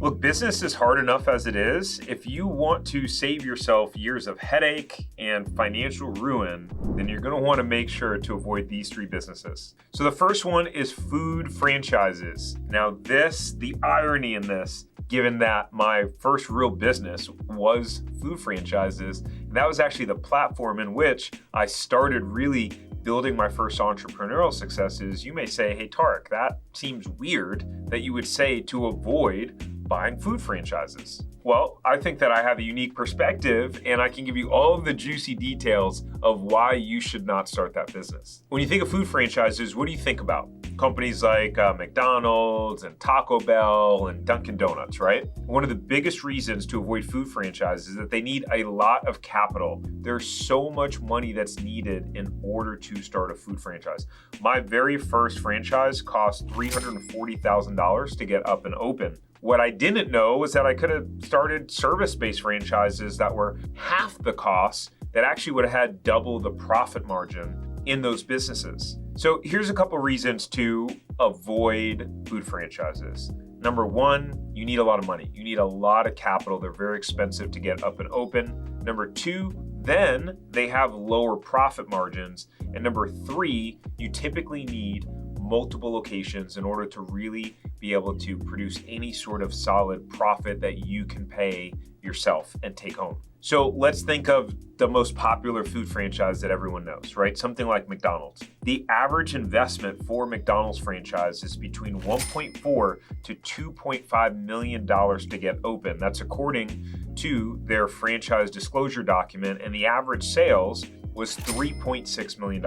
Look, business is hard enough as it is. If you want to save yourself years of headache and financial ruin, then you're going to want to make sure to avoid these three businesses. So the first one is food franchises. Now the irony in this, given that my first real business was food franchises, and that was actually the platform in which I started really building my first entrepreneurial successes. You may say, hey, Tariq, that seems weird that you would say to avoid buying food franchises. Well, I think that I have a unique perspective and I can give you all of the juicy details of why you should not start that business. When you think of food franchises, what do you think about? Companies like McDonald's and Taco Bell and Dunkin' Donuts, right? One of the biggest reasons to avoid food franchises is that they need a lot of capital. There's so much money that's needed in order to start a food franchise. My very first franchise cost $340,000 to get up and open. What I didn't know was that I could have started service-based franchises that were half the cost that actually would have had double the profit margin in those businesses. So here's a couple reasons to avoid food franchises. Number one, you need a lot of money. You need a lot of capital. They're very expensive to get up and open. Number two, then they have lower profit margins. And number three, you typically need multiple locations in order to really be able to produce any sort of solid profit that you can pay yourself and take home. So let's think of the most popular food franchise that everyone knows, right? Something like McDonald's. The average investment for McDonald's franchise is between $1.4 to $2.5 million to get open. That's according to their franchise disclosure document, and the average sales was $3.6 million.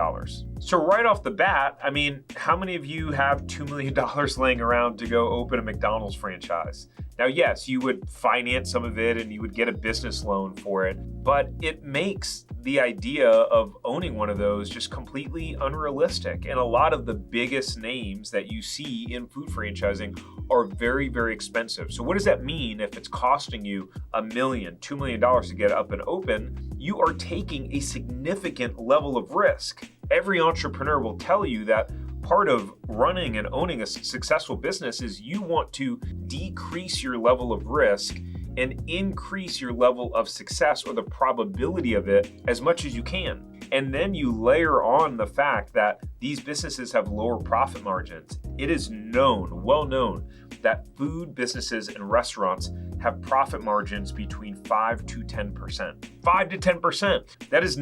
So right off the bat, I mean, how many of you have $2 million laying around to go open a McDonald's franchise? Now, yes, you would finance some of it and you would get a business loan for it, but it makes the idea of owning one of those just completely unrealistic. And a lot of the biggest names that you see in food franchising are very, very expensive. So what does that mean if it's costing you $1 million, $2 million to get up and open? You are taking a significant level of risk. Every entrepreneur will tell you that part of running and owning a successful business is you want to decrease your level of risk and increase your level of success or the probability of it as much as you can. And then you layer on the fact that these businesses have lower profit margins. It is known, well known, that food businesses and restaurants have profit margins between 5 to 10%. 5 to 10%. That's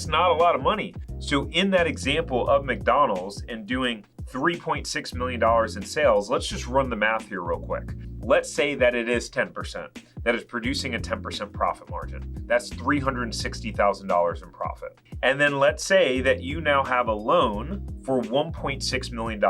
not a lot of money. So in that example of McDonald's and doing $3.6 million in sales, let's just run the math here real quick. Let's say that it is 10%. That is producing a 10% profit margin. That's $360,000 in profit. And then let's say that you now have a loan for $1.6 million.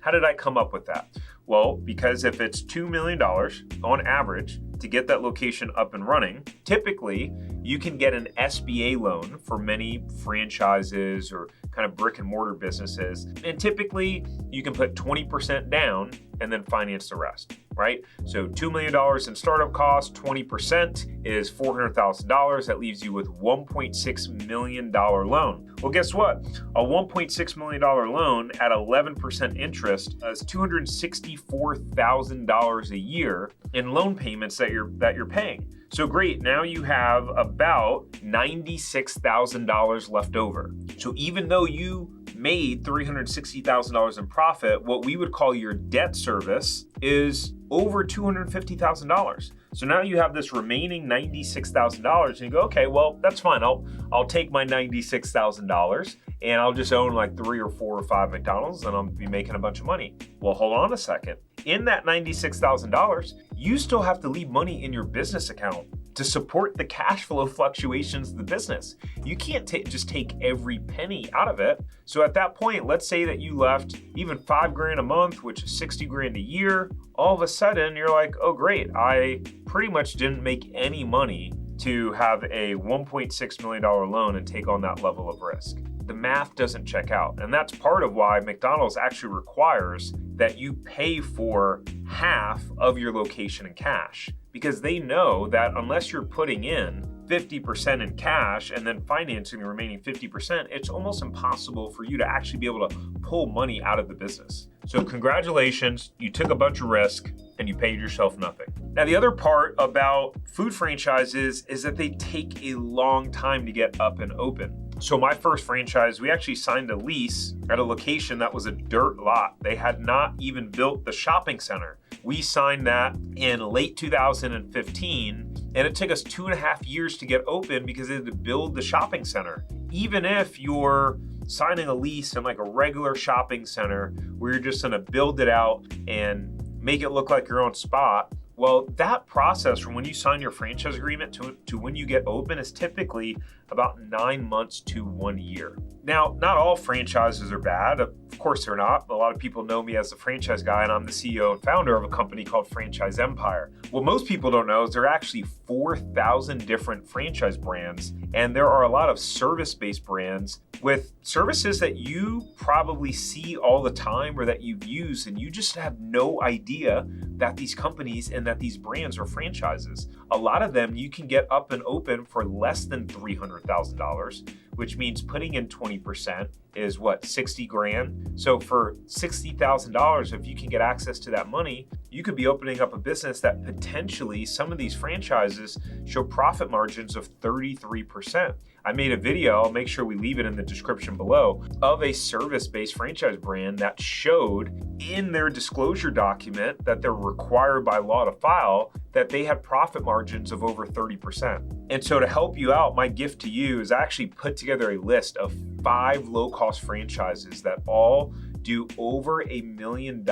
How did I come up with that? Well, because if it's $2 million on average to get that location up and running, typically you can get an SBA loan for many franchises or kind of brick and mortar businesses. And typically you can put 20% down and then finance the rest, right? So $2 million in startup costs, 20% is $400,000. That leaves you with $1.6 million loan. Well, guess what? A $1.6 million loan at 11% interest is $264,000 a year in loan payments that you're paying. So great, now you have about $96,000 left over. So even though you made $360,000 in profit, what we would call your debt service is over $250,000. So now you have this remaining $96,000 and you go, okay, well, that's fine. I'll take my $96,000 and I'll just own like 3 or 4 or 5 McDonald's and I'll be making a bunch of money. Well, hold on a second. In that $96,000, you still have to leave money in your business account to support the cash flow fluctuations of the business. You can't just take every penny out of it. So at that point, let's say that you left even $5,000 a month, which is $60,000 a year. All of a sudden, you're like, oh great, I pretty much didn't make any money to have a $1.6 million loan and take on that level of risk. The math doesn't check out. And that's part of why McDonald's actually requires that you pay for half of your location in cash, because they know that unless you're putting in 50% in cash and then financing the remaining 50%, it's almost impossible for you to actually be able to pull money out of the business. So congratulations, you took a bunch of risk and you paid yourself nothing. Now, the other part about food franchises is that they take a long time to get up and open. So my first franchise, we actually signed a lease at a location that was a dirt lot. They had not even built the shopping center. We signed that in late 2015, and it took us 2.5 years to get open because they had to build the shopping center. Even if you're signing a lease in like a regular shopping center where you're just gonna build it out and make it look like your own spot, well, that process from when you sign your franchise agreement to when you get open is typically about 9 months to 1 year. Now, not all franchises are bad. Of course they're not. A lot of people know me as the franchise guy, and I'm the CEO and founder of a company called Franchise Empire. What most people don't know is there are actually 4,000 different franchise brands, and there are a lot of service-based brands with services that you probably see all the time or that you've used, and you just have no idea that these companies and that these brands are franchises. A lot of them you can get up and open for less than $300,000, which means putting in 20% is what, 60 grand? So for $60,000, if you can get access to that money, you could be opening up a business that potentially some of these franchises show profit margins of 33%. I made a video, I'll make sure we leave it in the description below, of a service-based franchise brand that showed in their disclosure document that they're required by law to file that they had profit margins of over 30%. And so to help you out, my gift to you is I actually put together a list of 5 low-cost franchises that all do over $1 million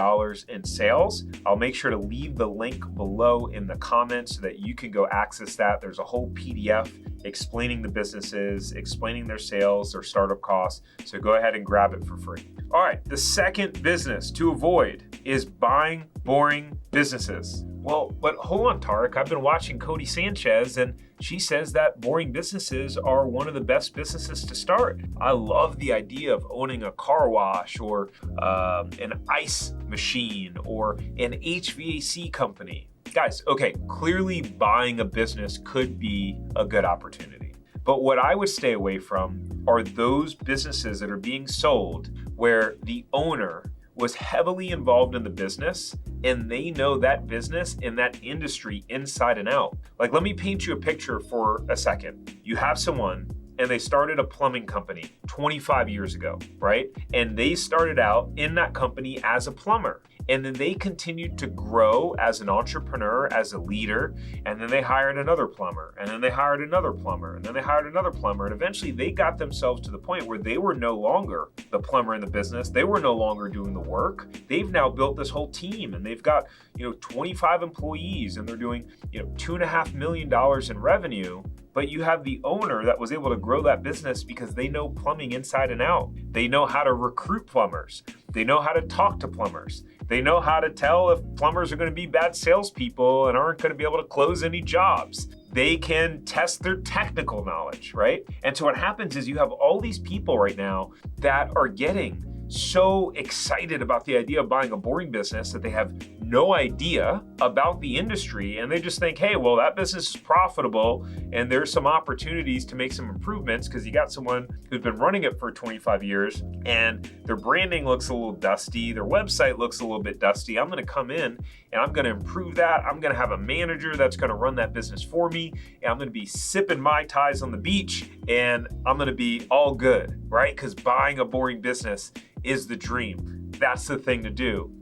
in sales. I'll make sure to leave the link below in the comments so that you can go access that. There's a whole PDF explaining the businesses, explaining their sales, their startup costs. So go ahead and grab it for free. All right, the second business to avoid is buying boring businesses. Well, but hold on, Tariq. I've been watching Cody Sanchez, and she says that boring businesses are one of the best businesses to start. I love the idea of owning a car wash or an ice machine or an HVAC company. Guys, okay, clearly buying a business could be a good opportunity. But what I would stay away from are those businesses that are being sold where the owner was heavily involved in the business and they know that business and that industry inside and out. Like, let me paint you a picture for a second. You have someone and they started a plumbing company 25 years ago, right? And they started out in that company as a plumber. And then they continued to grow as an entrepreneur, as a leader. And then they hired another plumber. And then they hired another plumber. And then they hired another plumber. And eventually they got themselves to the point where they were no longer the plumber in the business. They were no longer doing the work. They've now built this whole team and they've got, 25 employees and they're doing, $2.5 million in revenue. But you have the owner that was able to grow that business because they know plumbing inside and out. They know how to recruit plumbers. They know how to talk to plumbers. They know how to tell if plumbers are going to be bad salespeople and aren't going to be able to close any jobs. They can test their technical knowledge, right? And so what happens is you have all these people right now that are getting so excited about the idea of buying a boring business that they have no idea about the industry, and they just think, hey, well, that business is profitable and there's some opportunities to make some improvements because you got someone who's been running it for 25 years and their branding looks a little dusty, their website looks a little bit dusty. I'm going to come in and I'm going to improve that. I'm going to have a manager that's going to run that business for me, and I'm going to be sipping Mai Tais on the beach, and I'm going to be all good, right? Because buying a boring business is the dream. That's the thing to do.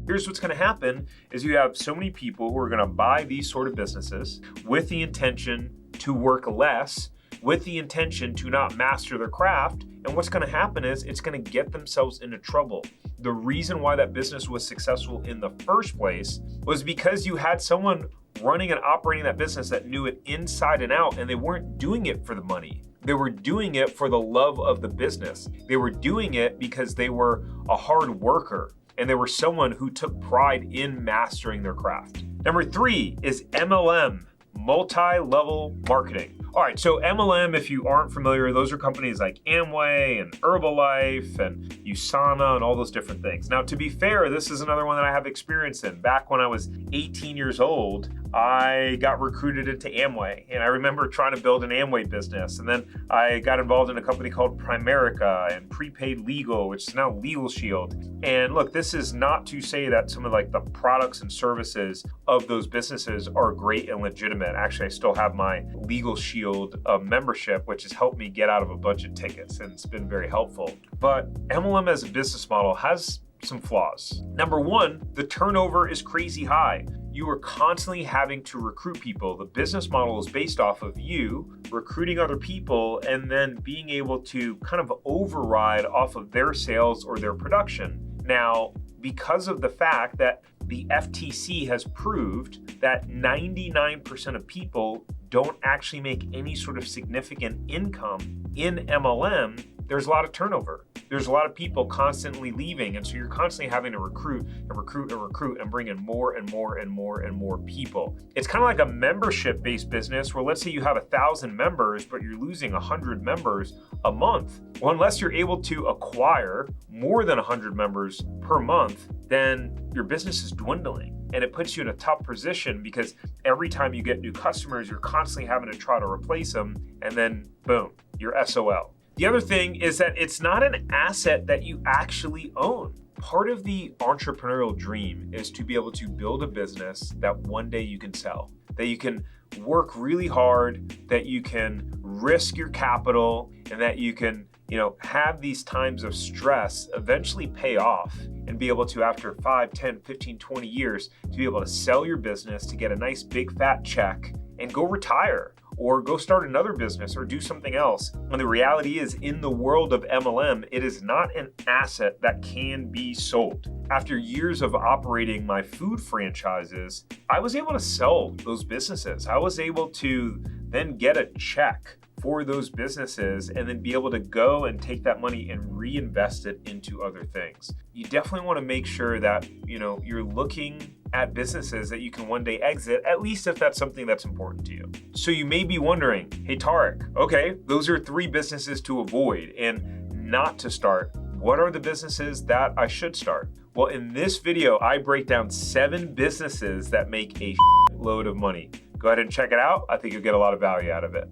Here's what's going to happen is you have so many people who are going to buy these sort of businesses with the intention to work less, with the intention to not master their craft. And what's going to happen is it's going to get themselves into trouble. The reason why that business was successful in the first place was because you had someone running and operating that business that knew it inside and out, and they weren't doing it for the money. They were doing it for the love of the business. They were doing it because they were a hard worker and they were someone who took pride in mastering their craft. Number 3 is MLM, multi-level marketing. All right, so MLM, if you aren't familiar, those are companies like Amway and Herbalife and USANA and all those different things. Now, to be fair, this is another one that I have experience in. Back when I was 18 years old, I got recruited into Amway, and I remember trying to build an Amway business. And then I got involved in a company called Primerica and Prepaid Legal, which is now Legal Shield. And look, this is not to say that some of like the products and services of those businesses are great and legitimate. Actually, I still have my Legal Shield membership, which has helped me get out of a bunch of tickets, and it's been very helpful. But MLM as a business model has some flaws. Number one, the turnover is crazy high. You are constantly having to recruit people. The business model is based off of you recruiting other people and then being able to kind of override off of their sales or their production. Now, because of the fact that the FTC has proved that 99% of people don't actually make any sort of significant income in MLM, there's a lot of turnover. There's a lot of people constantly leaving. And so you're constantly having to recruit and bring in more and more people. It's kind of like a membership-based business where let's say you have 1,000 members, but you're losing 100 members a month. Well, unless you're able to acquire more than 100 members per month, then your business is dwindling. And it puts you in a tough position because every time you get new customers, you're constantly having to try to replace them. And then boom, you're SOL. The other thing is that it's not an asset that you actually own. Part of the entrepreneurial dream is to be able to build a business that one day you can sell, that you can work really hard, that you can risk your capital, and that you can, have these times of stress eventually pay off and be able to, after 5, 10, 15, 20 years, to be able to sell your business, to get a nice big fat check and go retire, or go start another business or do something else. And the reality is, in the world of MLM, it is not an asset that can be sold. After years of operating my food franchises, I was able to sell those businesses. I was able to then get a check for those businesses and then be able to go and take that money and reinvest it into other things. You definitely want to make sure that, you're looking at businesses that you can one day exit, at least if that's something that's important to you. So you may be wondering, hey, Tariq, okay, those are 3 businesses to avoid and not to start. What are the businesses that I should start? Well, in this video, I break down 7 businesses that make a load of money. Go ahead and check it out. I think you'll get a lot of value out of it.